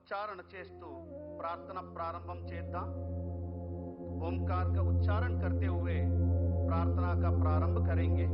ఉచ్చారణ చేస్తూ ప్రార్థన ప్రారంభం చేద్దాం. ओमकार का उच्चारण करते हुए प्रार्थना का प्रारंभ करेंगे.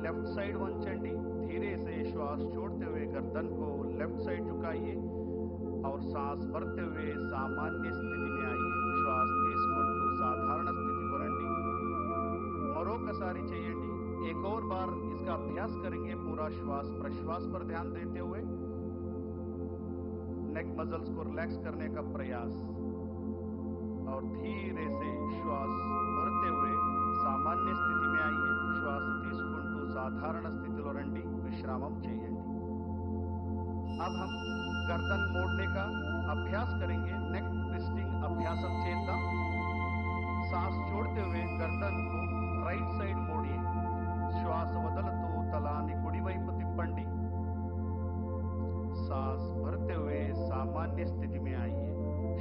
लेफ्ट साइड వంచండి. धीरे से श्वास छोड़ते हुए गर्दन को लेफ्ट साइड झुकाइए और सांस भरते हुए सामान्य स्थिति में आइए. श्वास తీసుకుంటూ साधारण स्थिति को రండి. మరొకసారి చేయండి. एक और बार इसका अभ्यास करेंगे. पूरा श्वास प्रश्वास पर ध्यान देते हुए नेक मसल्स को रिलैक्स करने का प्रयास और धीरे से श्वास भरते हुए सामान्य स्थिति में आइए. श्वास తీసుకుంటూ साधारण स्थितिలో రండి. विश्रामం చేయండి. अब हम गर्दन मोड़ने का अभ्यास करेंगे. नेक ट्विस्टिंग अभ्यासम చేద్దాం. सांस छोड़ते हुए गर्दन को राइट साइड मोड़िए. श्वास వదులుతూ తలాన్ని కుడివైపు తిప్పండి. सांस भरते हुए सामान्य स्थिति में आइए.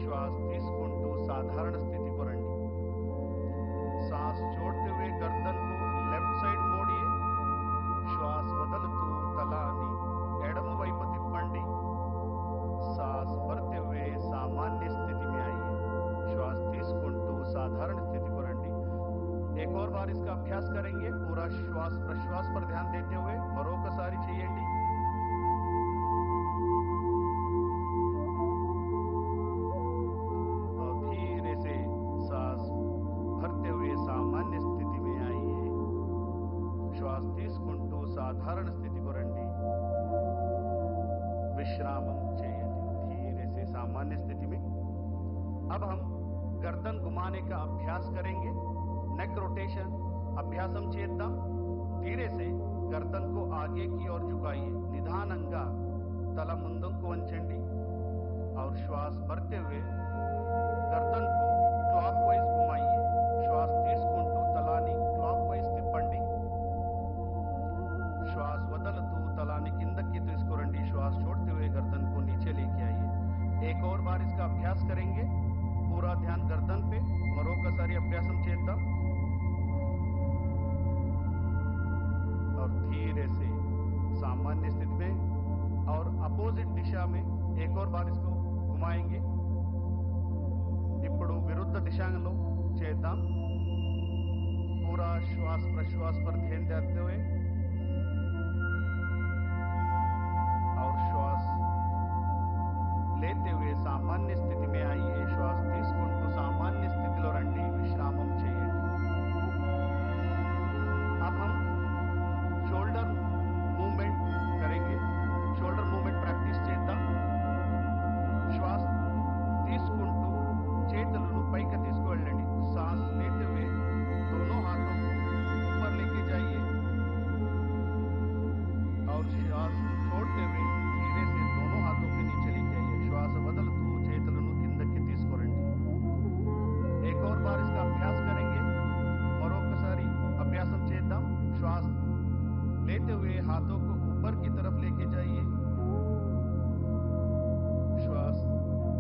श्वास తీసుకుంటూ साधारण स्थिति को రండి. सांस छोड़ते हुए गर्दन को लेफ्ट साइड मोड़िए. श्वास వదులుతూ తలాన్ని ఎడమ వైపు తిప్పండి. सांस भरते हुए सामान्य स्थिति में आइए. श्वास తీసుకుంటూ साधारण स्थिति को రండి. एक और बार इसका अभ्यास करेंगे. पूरा श्वास प्रश्वास पर ध्यान देते हुए విశ్రామం చేయండి धीरे से सामान्य स्थिति में। अब हम गर्दन घुमाने का अभ्यास करेंगे, नेक रोटेशन अभ्यासम చేద్దాం। धीरे से गर्दन को आगे की ओर झुकाइए, निधाనంగా తల ముందుకు వంచండి और श्वास भरते हुए गर्दन को क्लॉकवाइज घुमाइए। श्वास తీసుకుంటూ తలాన్ని క్లాక్వైజ్ తిప్పండి। श्वास వదులుతూ తలాన్ని కిందకి తీసుకురండి। श्वास छोड़ते हुए गर्दन को नीचे लेके आइए। एक और बार इसका अभ्यास करेंगे, पूरा ध्यान गर्दन पे। మరొకసారి అభ్యాసం చేద్దాం और धीरे से सामान्य स्थिति में और अपोजिट दिशा में एक और बार इसको घुमाएंगे। ఇప్పుడు विरुद्ध दिशाలో చేద్దాం। पूरा श्वास प्रश्वास पर ध्यान देते हुए और श्वास लेते हुए सामान्य स्थिति में आइए। श्वास తీసుకుంటూ सामान्य स्थितिలో రండి, విశ్రామం చేయండి। अब हम शोल्डर मूवमेंट करेंगे, शोल्डर मूवमेंट प्रैक्टिस చేద్దాం। श्वास తీసుకుంటూ చేతులను పైకి తీసుకువెళ్ళండి। सांस लेते हुए दोनों हाथों को ऊपर लेके जाइए और श्वास छोड़ते हुए धीरे से दोनों हाथों के नीचे लेके आइए। श्वास వదులుతూ చేతులను కిందకి తీసుకురండి। एक और बार इसका अभ्यास करेंगे, మరొకసారి అభ్యాసం చేద్దాం। श्वास लेते हुए हाथों को ऊपर की तरफ लेके जाइए, श्वास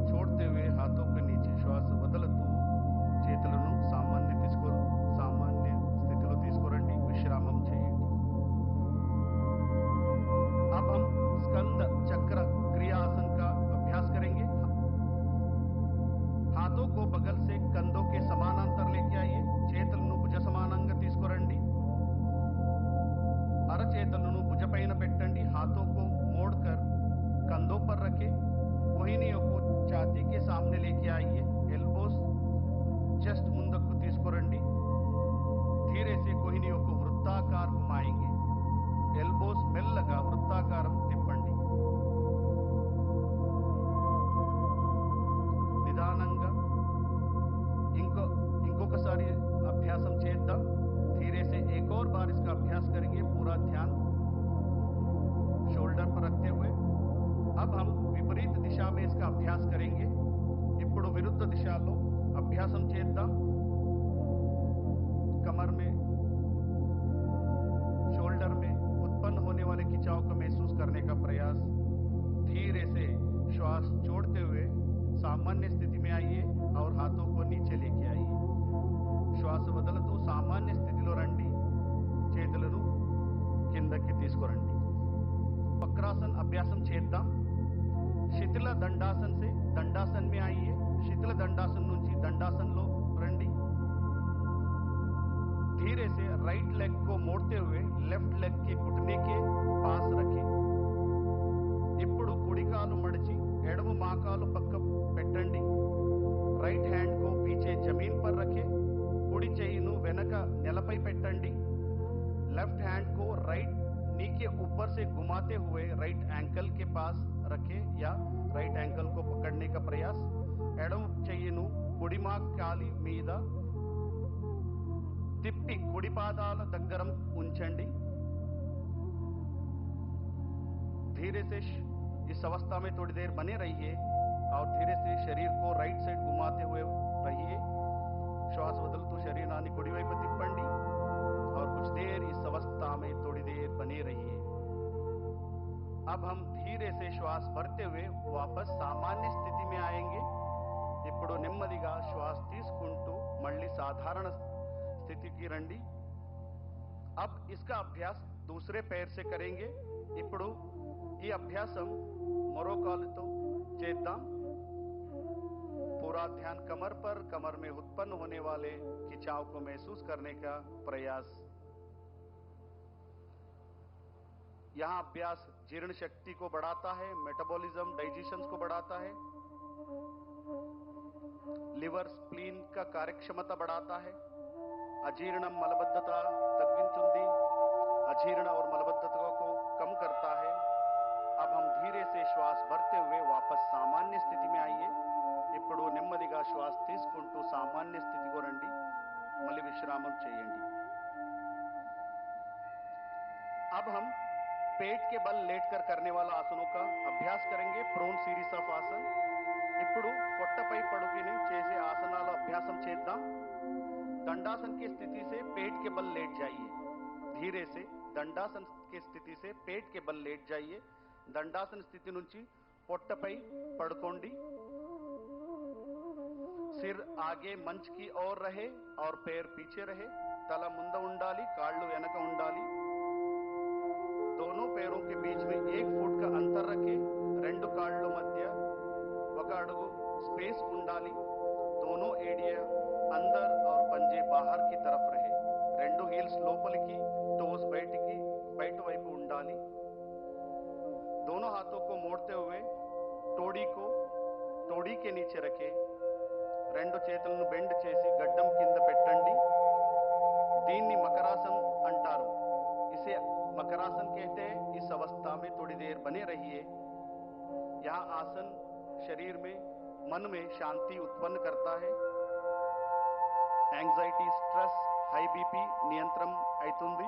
छोड़ते हुए हाथों के नीचे। श्वास వదులుతూ చేతులను సామాన్య స్థితిలో తీసుకురండి, విశ్రామం చేయండి। अब हम स्कंद चक्र क्रिया आसन का अभ्यास करेंगे। हाथों को बगल से कंधों के समानांतर लेके आइए। చేతులను భుజ సమానంగా తీసుకురండి। అరచేతులను భుజపైన పెట్టండి। हाथों को मोड़कर कंधों पर रखें। कोहिनियों को छाती के सामने लेके आइए। एल्बोस चेस्ट ముందుకు తీసుకురండి। धीरे से कोहिनियों को वृत्ताकार घुमाएंगे। एल्बोस మెల్లగా వృత్తాకారం తిప్పండి। నిదానంగా ఇంకొకసారి అభ్యాసం చేద్దాం। धीरे से एक और बार इसका अभ्यास करेंगे, पूरा ध्यान शोल्डर पर रखते हुए। अब हम विपरीत दिशा में इसका अभ्यास करेंगे। ఇప్పుడు విరుద్ధ దిశలో అభ్యాసం చేద్దాం। कमर में, शोल्डर में उत्पन्न होने वाले खिंचाव को महसूस करने का प्रयास। धीरे से श्वास छोड़ते हुए सामान्य स्थिति में आइए और हाथों को नीचे लेके आइए। श्वास వదులుతూ सामान्य स्थितिలో రండి, చేతులను కిందకి తీసుకురండి। వక్రాసన్ అభ్యాసం చేద్దాం। శిథిల దండాసన్ से दंडासन में आइए। శిథిల దండాసన్ నుంచి దండాసన్లో రండి। धीरे से राइट लेग को मोड़ते हुए लेफ्ट लेग के घुटने के पास रखें। ఇప్పుడు కుడి కాలు మడిచి ఎడమ మోకాలు పక్క పెట్టండి। राइट हैंड को पीछे जमीन पर रखें। కుడి చేయిను వెనక నేలపై పెట్టండి। लेफ्ट हैंड को राइट नी के ऊपर से घुमाते हुए राइट एंकल के पास रखें या राइट एंकल को पकड़ने का प्रयास। ఎడమ చెయ్యిను కుడి మోకాలి మీద తిప్పి కుడి పాదాల దగ్గర ఉంచండి। धीरे से इस अवस्था में थोड़ी देर बने रहिए और धीरे से शरीर को राइट साइड घुमाते हुए रहिए। श्वास వదులుతూ శరీరాన్ని కుడివైపు తిప్పండి और कुछ देर इस अवस्था में थोड़ी देर बने रहिए। अब हम धीरे से श्वास भरते हुए वापस सामान्य स्थिति में आएंगे। ఇప్పుడు నెమ్మదిగా శ్వాస తీసుకుంటూ మళ్ళీ సాధారణ స్థితికి రండి। अब इसका अभ्यास दूसरे पैर से करेंगे। ఇప్పుడు ఈ అభ్యాసం మరో కాలుతో చేద్దాం। पूरा ध्यान कमर पर, कमर में उत्पन्न होने वाले खिंचाव को महसूस करने का प्रयास। यहाँ अभ्यास जीर्ण शक्ति को बढ़ाता है, मेटाबॉलिज्म डाइजेशन को बढ़ाता है, लिवर स्प्लीन का कार्यक्षमता बढ़ाता है, अजीर्णम मलबद्धता तग्गिंचुंदी, अजीर्ण और मलबद्धता को कम करता है। अब हम धीरे से श्वास శ్వాస భర్తే हुए వాపస్ సామాన్య స్థితి में आइए. ఇప్పుడు నెమ్మదిగా శ్వాస తీసుకుంటూ సామాన్య స్థితికి రండి. మళ్ళీ విశ్రామం చేయండి. अब हम पेट के बल लेटकर करने वाला आसनों का अभ्यास करेंगे. प्रोन सीरीज ऑफ आसन. ఇప్పుడు పొట్టపై పడుకుని చేసే ఆసనాల అభ్యాసం చేద్దాం. दंडासन की स्थिति से पेट के बल लेट जाइए. धीरे से दंडासन की स्थिति से पेट के बल लेट जाइए. दंडासन स्थिति నుంచి పొట్టపై పడుకోండి. सिर आगे मंच की ओर रहे और पैर पीछे रहे. तला ముందు ఉండాలి, కాళ్ళు వెనక ఉండాలి. दोनों पैरों के बीच में 1 फुट का अंतर रखें. రెండు కాళ్ళు మధ్య 1 అడుగు స్పేస్ ఉండాలి. दोनों एड़िया अंदर और पंजे बाहर की तरफ रहे. రెండు हील्स లోపలికి, टोस బయటికి, బయట వైపు ఉండాలి. दोनों हाथों को मोड़ते हुए टोड़ी को टोड़ी के नीचे रखें. రెండు చేతులను బెండ్ చేసి గడ్డం కింద పెట్టండి. దీన్ని మకరాसन అంటారు. इसे मकरासन कहते हैं. इस अवस्था में थोड़ी देर बने रहिए. यह आसन शरीर में, मन में शांति उत्पन्न करता है. एंजाइटी, स्ट्रेस, हाई बीपी नियंत्रण అవుతుంది.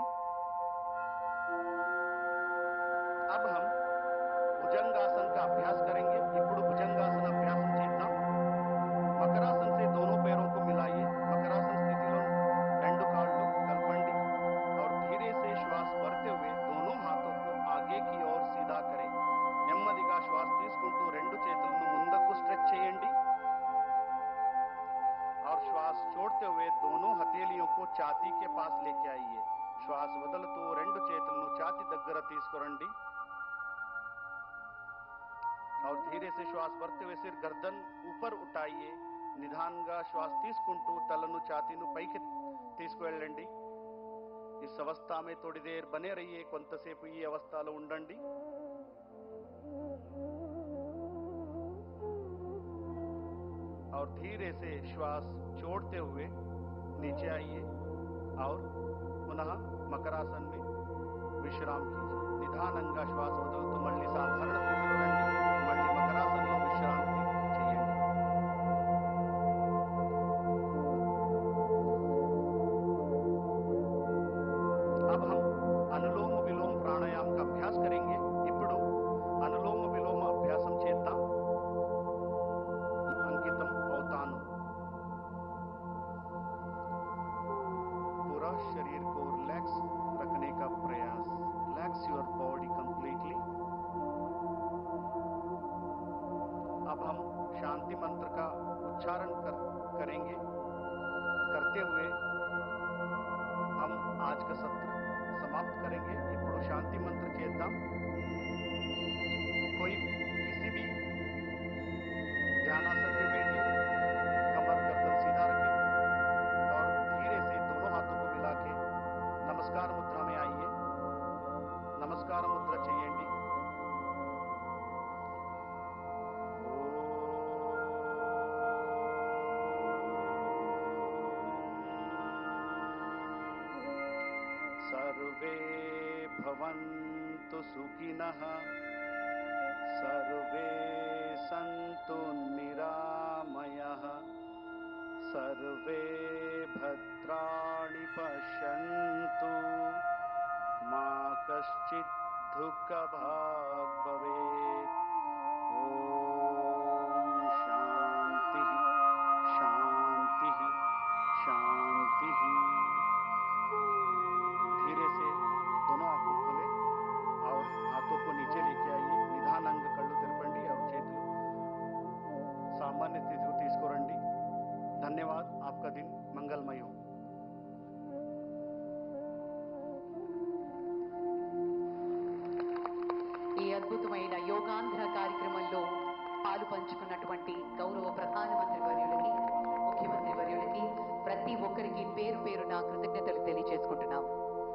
अब हम भुजंगासन का अभ्यास करेंगे. ఇప్పుడు భుజంగాసన అభ్యాసం చేద్దాం. मकरासन से दोनों पैरों को मिलाइए. मकरासन स्थितिలో రెండు కాళ్ళు కలపండి और धीरे से श्वास भरते हुए दोनों हाथों को आगे की ओर सीधा करें. నెమ్మదిగా శ్వాస తీసుకుంటూ రెండు చేతులను ముందుకు స్ట్రెచ్ చేయండి और श्वास छोड़ते हुए दोनों हथेलियों को छाती के पास लेके आइए. श्वास వదులుతూ రెండు చేతులను ఛాతీ దగ్గర తీసుకురండి और धीरे से श्वास भरते हुए सिर गर्दन ऊपर उठाइए. నిదానంగా శ్వాస తీసుకుంటూ తలను ఛాతీను పైకి తీసుకువెళ్ళండి. इस अवस्था में थोड़ी देर बने रहिए. కొంతసేపు ఈ అవస్థలో ఉండండి. और धीरे से श्वास छोड़ते हुए नीचे आइए और पुनः मकरासन में विश्राम कीजिए. నిదానంగా శ్వాస వదులుతూ మళ్ళీ సాధారణ స్థితిలో రండి. మళ్ళీ మకరాసనంలో విశ్రాంతి చేయండి. अब हम अनुलोम विलोम प्राणायाम का अभ्यास करेंगे. ఇప్పుడు अनुलोम विलोम అభ్యాసం చేద్దాం. अंकितम అవుతాను. पूरा शरीर को रिलैक्स रखने का प्रयास. Relax your body completely. अब हम शांति मंत्र का उच्चारण करेंगे. करते हुए हम आज का सत्र समाप्त करेंगे. ఇప్పుడు శాంతి మంత్ర చేద్దాం. कोई किसी भी ध्यानासन में बैठिए. कमर गर्दन सीधा रखें और धीरे से दोनों हाथों को मिला के नमस्कार मुद्रा में आइए. नमस्कार मुद्रा చేయండి. सर्वे भवन्तु सुखिनः. सर्वे सन्तु निरामयः. सर्वे भद्राणि पश्यन्तु. मा कश्चित् दुःखभाग् भवेत्. ॐ शान्तिः शान्तिः शान्तिः. धीरे से दोनों आंखों खोले और हाथों को नीचे लेके आइए. నిదానంగా కళ్ళు తెరపండి और చేతులు सामान्य स्थिति को తీసుకురండి. धन्यवाद. आपका दिन मंगलमय हो. ఈ అద్భుతమైన యోగాంధ్ర కార్యక్రమంలో పాలు పంచుకున్నటువంటి గౌరవ ప్రధానమంత్రి వర్యులకి, ముఖ్యమంత్రి వర్యులకి, ప్రతి ఒక్కరికి పేరు పేరున కృతజ్ఞతలు తెలియజేసుకుంటున్నాం.